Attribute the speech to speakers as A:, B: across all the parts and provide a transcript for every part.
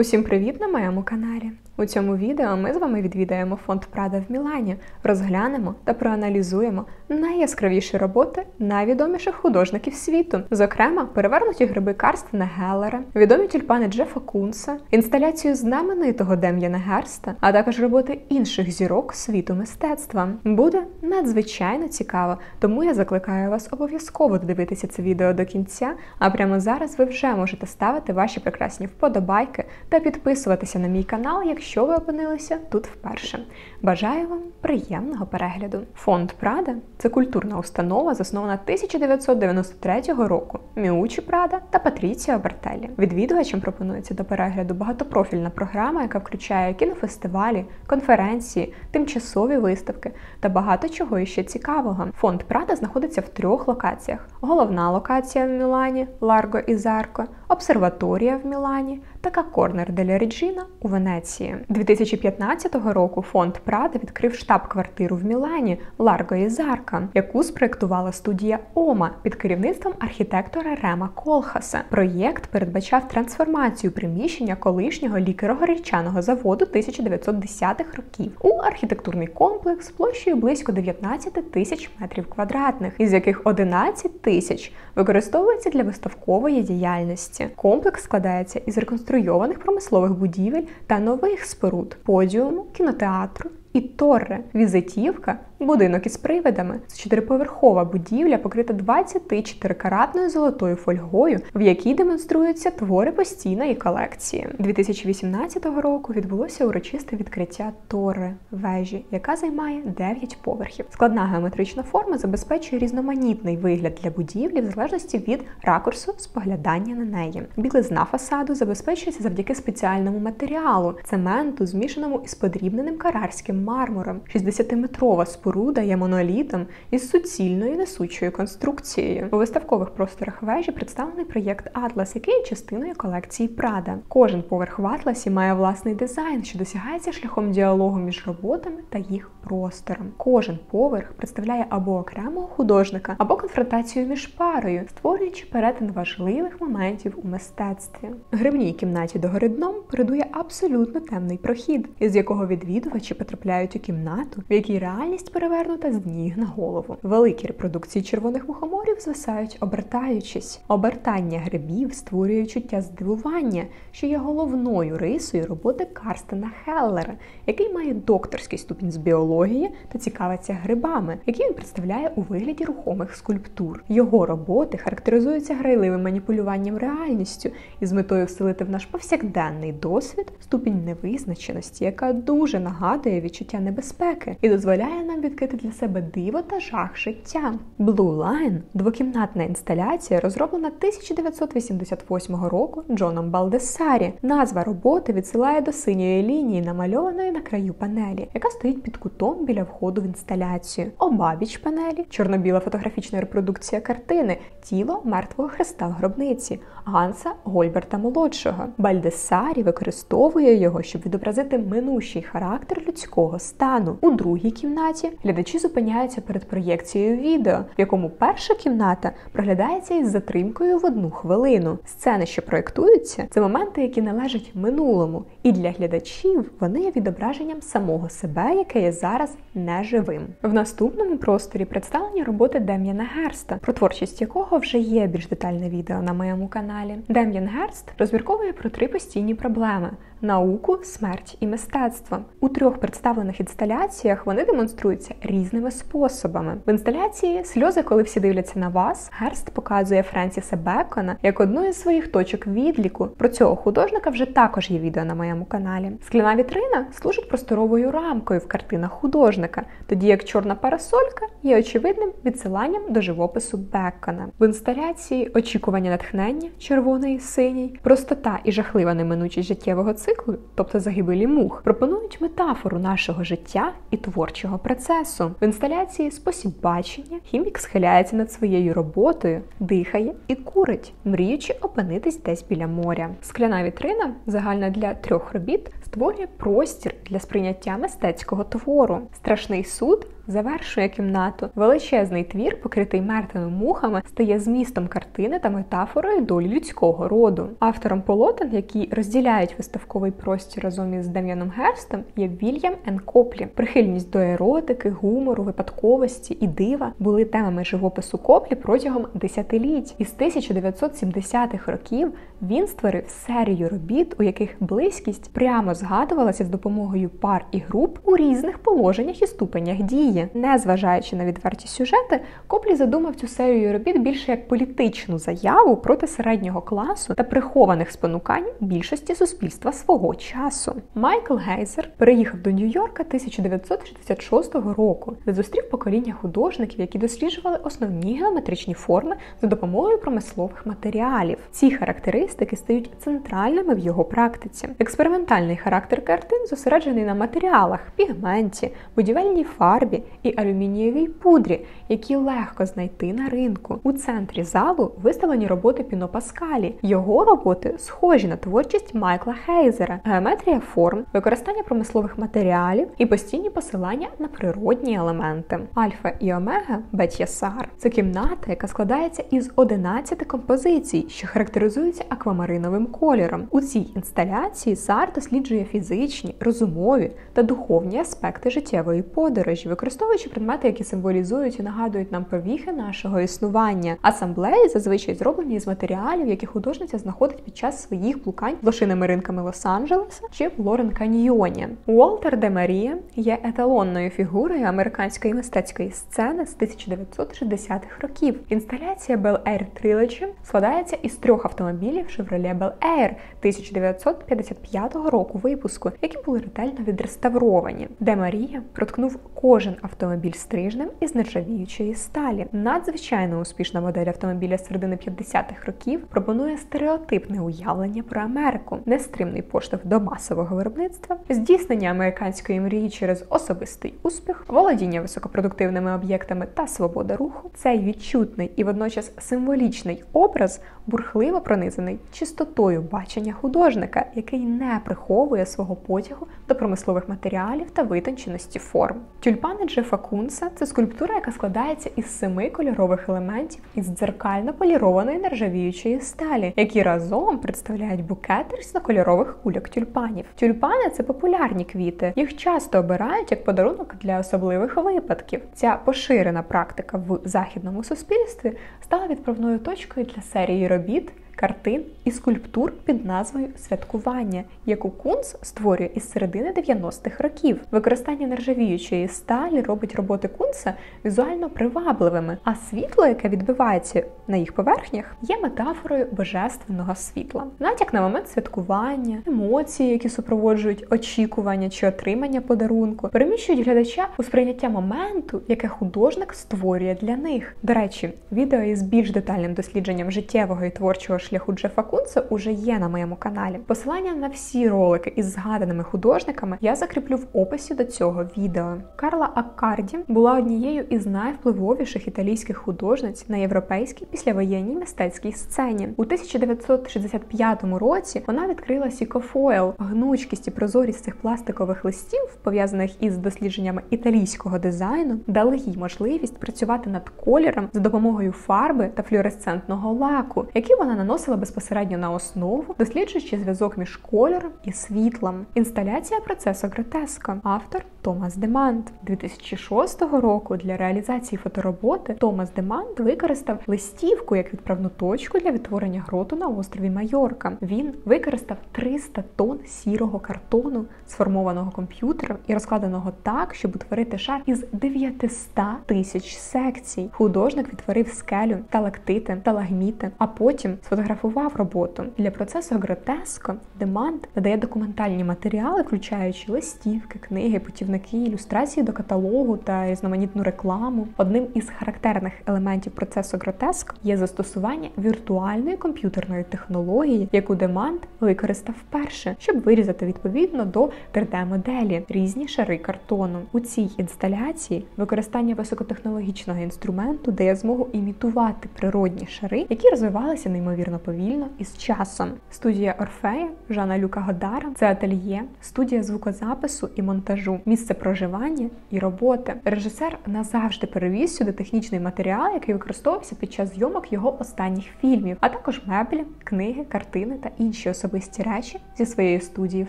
A: Усім привіт на моєму каналі! У цьому відео ми з вами відвідаємо фонд Прада в Мілані, розглянемо та проаналізуємо найяскравіші роботи найвідоміших художників світу. Зокрема, перевернуті гриби Карстена Геллера, відомі тюльпани Джефа Кунса, інсталяцію знаменитого Дем'яна Герста, а також роботи інших зірок світу мистецтва. Буде надзвичайно цікаво, тому я закликаю вас обов'язково додивитися це відео до кінця, а прямо зараз ви вже можете ставити ваші прекрасні вподобайки та підписуватися на мій канал, якщо ви опинилися тут вперше. Бажаю вам приємного перегляду. Фонд Прада – це культурна установа, заснована 1993 року Міучі Прада та Патріціо Бертеллі. Відвідувачам пропонується до перегляду багатопрофільна програма, яка включає кінофестивалі, конференції, тимчасові виставки та багато чого іще цікавого. Фонд Прада знаходиться в 3 локаціях. Головна локація в Мілані – Ларго Ізарко, обсерваторія в Мілані та Корнер деля Реджіна у Венеції. 2015 року фонд Прада відкрив штаб-квартиру в Мілані Ларго Ізарко, яку спроєктувала студія ОМА під керівництвом архітектора Рема Колхаса. Проєкт передбачав трансформацію приміщення колишнього лікеро-горілчаного заводу 1910-х років у архітектурний комплекс площею близько 19 тисяч метрів квадратних, із яких 11 тисяч використовується для виставкової діяльності. Комплекс складається із реконструйованих промислових будівель та нових споруд – подіуму, кінотеатру і торре. Візитівка – будинок із привидами. Це 4-поверхова будівля, покрита 24-каратною золотою фольгою, в якій демонструються твори постійної колекції. 2018 року відбулося урочисте відкриття торре – вежі, яка займає 9 поверхів. Складна геометрична форма забезпечує різноманітний вигляд для будівлі в залежності від ракурсу споглядання на неї. Білизна фасаду забезпечується завдяки спеціальному матеріалу – цементу, змішаному із подрібненим карарським мармуром. 60-метрова споруда є монолітом із суцільною несучою конструкцією. У виставкових просторах вежі представлений проєкт «Атлас», який є частиною колекції Прада. Кожен поверх в «Атласі» має власний дизайн, що досягається шляхом діалогу між роботами та їх простором. Кожен поверх представляє або окремого художника, або конфронтацію між парою, створюючи перетин важливих моментів у мистецтві. Грибній кімнаті догори дном передує абсолютно темний прохід, із якого відвідувачі потрапляють у кімнату, в якій реальність перевернута з ніг на голову. Великі репродукції червоних мухоморів звисають обертаючись. Обертання грибів створює відчуття здивування, що є головною рисою роботи Карстена Геллера, який має докторський ступінь з біології та цікавиться грибами, які він представляє у вигляді рухомих скульптур. Його роботи характеризуються грайливим маніпулюванням реальністю із метою вселити в наш повсякденний досвід ступінь невизначеності, яка дуже нагадує відчуття небезпеки і дозволяє нам відкрити для себе диво та жах життя. Blue Line – двокімнатна інсталяція, розроблена 1988 року Джоном Балдессарі. Назва роботи відсилає до синьої лінії, намальованої на краю панелі, яка стоїть під кутом біля входу в інсталяцію. Обабіч панелі – чорно-біла фотографічна репродукція картини «Тіло мертвого Христа в гробниці» Ганса Гольберта-молодшого. Балдессарі використовує його, щоб відобразити минущий характер людського стану. У другій кімнаті глядачі зупиняються перед проєкцією відео, в якому перша кімната проглядається із затримкою в 1 хвилину. Сцени, що проєктуються, це моменти, які належать минулому, і для глядачів вони є відображенням самого себе, яке є зараз неживим. В наступному просторі представлені роботи Дем'яна Герста, про творчість якого вже є більш детальне відео на моєму каналі. Дем'ян Герст розмірковує про 3 постійні проблеми – науку, смерть і мистецтво. У 3 представлених інсталяціях вони демонструються різними способами. В інсталяції «Сльози, коли всі дивляться на вас» Герст показує Френсіса Бекона як одну із своїх точок відліку. Про цього художника вже також є відео на моєму каналі. «Скляна вітрина» служить просторовою рамкою в картинах художника, тоді як «Чорна парасолька» є очевидним відсиланням до живопису Бекона. В інсталяції «Очікування натхнення» червоний і синій, простота і жахлива неминучість життєвого циклу, тобто загибелі мух, пропонують метафору нашого життя і творчого процесу. В інсталяції «Спосіб бачення» хімік схиляється над своєю роботою, дихає і курить, мріючи опинитись десь біля моря. «Скляна вітрина» загальна для 3 робіт створює простір для сприйняття мистецького твору. «Страшний суд» завершує кімнату. Величезний твір, покритий мертвими мухами, стає змістом картини та метафорою долі людського роду. Автором полотен, які розділяють виставковий простір разом із Дем'яном Герстом, є Вільям Н. Коплі. Прихильність до еротики, гумору, випадковості і дива були темами живопису Коплі протягом десятиліть. Із 1970-х років він створив серію робіт, у яких близькість прямо згадувалася з допомогою пар і груп у різних положеннях і ступенях дії. Незважаючи на відверті сюжети, Коплі задумав цю серію робіт більше як політичну заяву проти середнього класу та прихованих спонукань більшості суспільства свого часу. Майкл Гейзер переїхав до Нью-Йорка 1966 року, де зустрів покоління художників, які досліджували основні геометричні форми за допомогою промислових матеріалів. Ці характеристики стають центральними в його практиці. Експериментальний характер картин зосереджений на матеріалах, пігменті, будівельній фарбі і алюмінієвій пудрі, які легко знайти на ринку. У центрі залу виставлені роботи Піно Паскалі. Його роботи схожі на творчість Майкла Гейзера. Геометрія форм, використання промислових матеріалів і постійні посилання на природні елементи. Альфа і Омега Бет'я Сар – це кімната, яка складається із 11 композицій, що характеризуються аквамариновим кольором. У цій інсталяції Сар досліджує фізичні, розумові та духовні аспекти життєвої подорожі, використовуючи предмети, які символізують і нагадують нам про віхи нашого існування. Асамблеї зазвичай зроблені з матеріалів, які художниця знаходить під час своїх блукань лошиними ринками Лос-Анджелеса чи в Лорен-Каньйоні. Уолтер де Марія є еталонною фігурою американської мистецької сцени з 1960-х років. Інсталяція Bel Air Trilogy складається із 3 автомобілів Chevrolet Bel Air 1955 року випуску, які були ретельно відреставровані. Де Марія проткнув кожен автомобіль стрижнем із нержавіючої сталі. Надзвичайно успішна модель автомобіля з середини 50-х років пропонує стереотипне уявлення про Америку, нестримний поштовх до масового виробництва, здійснення американської мрії через особистий успіх, володіння високопродуктивними об'єктами та свобода руху. Цей відчутний і водночас символічний образ бурхливо пронизаний чистотою бачення художника, який не приховує свого потягу до промислових матеріалів та витонченості форм. Тюльпани Джефа Кунса – це скульптура, яка складається із 7 кольорових елементів із дзеркально полірованої нержавіючої сталі, які разом представляють букет різнокольорових кульок тюльпанів. Тюльпани – це популярні квіти. Їх часто обирають як подарунок для особливих випадків. Ця поширена практика в західному суспільстві стала відправною точкою для серії робіт, картин і скульптур під назвою «Святкування», яку Кунс створює із середини 90-х років. Використання нержавіючої сталі робить роботи Кунса візуально привабливими, а світло, яке відбивається на їх поверхнях, є метафорою божественного світла. Натяк на момент святкування, емоції, які супроводжують очікування чи отримання подарунку, переміщують глядача у сприйняття моменту, яке художник створює для них. До речі, відео із більш детальним дослідженням життєвого і творчого шляху Джефа Кунса уже є на моєму каналі. Посилання на всі ролики із згаданими художниками я закріплю в описі до цього відео. Карла Аккарді була однією із найвпливовіших італійських художниць на європейській післявоєнній мистецькій сцені. У 1965 році вона відкрила сікофойл. Гнучкість і прозорість цих пластикових листів, пов'язаних із дослідженнями італійського дизайну, дали їй можливість працювати над кольором за допомогою фарби та флюоресцентного лаку, які вона наносила безпосередньо на основу, досліджуючи зв'язок між кольором і світлом. Інсталяція «Процесо Гротеско». Автор Томас Демант. 2006 року для реалізації фотороботи Томас Демант використав листівку як відправну точку для відтворення гроту на острові Майорка. Він використав 300 тонн сірого картону, сформованого комп'ютером і розкладеного так, щоб утворити шар із 900 тисяч секцій. Художник відтворив скелю, сталактити, сталагміти, а потім сфотографував роботу. Для «Процесу Гротеско» Демант надає документальні матеріали, включаючи листівки, книги, путівники, ілюстрації до каталогу та різноманітну рекламу. Одним із характерних елементів «Процесу Гротеско» є застосування віртуальної комп'ютерної технології, яку Демант використав вперше, щоб вирізати відповідно до 3D-моделі різні шари картону. У цій інсталяції використання високотехнологічного інструменту дає змогу імітувати природні шари, які розвивалися неймовірно повільно із часом. Студія Орфея Жана Люка Годара – це ательє, студія звукозапису і монтажу, місце місце проживання і роботи. Режисер назавжди перевіз сюди технічний матеріал, який використовувався під час зйомок його останніх фільмів, а також меблі, книги, картини та інші особисті речі зі своєї студії в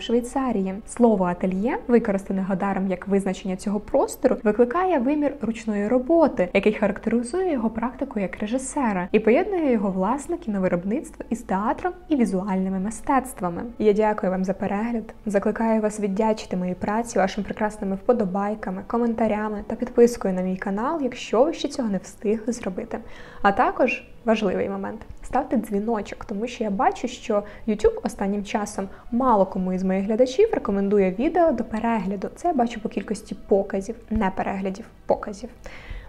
A: Швейцарії. Слово «ательє», використане Годарем як визначення цього простору, викликає вимір ручної роботи, який характеризує його практику як режисера і поєднує його власне кіновиробництво із театром і візуальними мистецтвами. Я дякую вам за перегляд, закликаю вас віддячити моїй праці вашими прекрасними вподобайками, коментарями та підпискою на мій канал, якщо ви ще цього не встигли зробити. А також важливий момент – ставте дзвіночок, тому що я бачу, що YouTube останнім часом мало кому із моїх глядачів рекомендує відео до перегляду. Це я бачу по кількості показів, не переглядів, показів.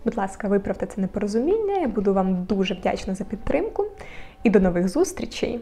A: Будь ласка, виправте це непорозуміння, я буду вам дуже вдячна за підтримку. І до нових зустрічей!